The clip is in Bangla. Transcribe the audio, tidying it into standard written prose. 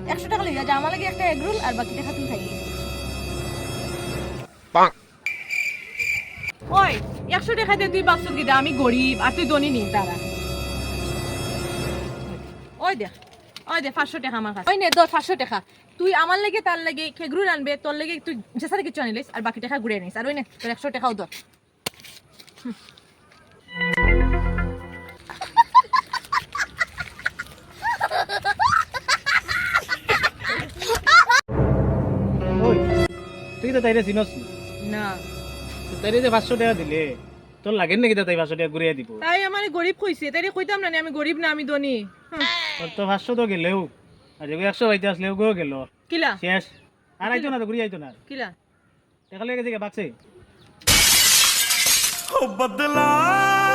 100 টাকা লইয়া যা, আমার লাগে একটা এগ রোল আর বাকি টাকা তুই খাইলি। ওই 100 টাকা দিয়ে তুই ভাবছ কি আমি গরিব আর তুই ধনী নি তারা? ওই দেখ 500 টাকা আমার কাছে। ওই নে ধর 500 টাকা। তুই আমার লাগে তার লাগে খেগরু আনবে, তোর লাগে তুই যেসারে কিছু আনিলিস আর বাকি টাকা ঘুরে নিস। আর ওই নে তোর 100 টাকাও ধর। ওই তুই তো তাইরে চিনস না তাইরে যে 500 টাকা দিলে তোর লাগেন নাকি তাই 500 টাকা ঘুরিয়ে দিব? তাই আমার গরিব কইছে, তাই কইতাম না আমি গরিব না আমি ধনী। তোর তো 500 তো গেলেও আর যে 100 হইতে আসলে ওগুলো গেল কিলা শেষ। আর আইতো না তো ঘুরিয়ে আইতো না, কিলা টাকা লয়ে গেছে বাক্সে। बदला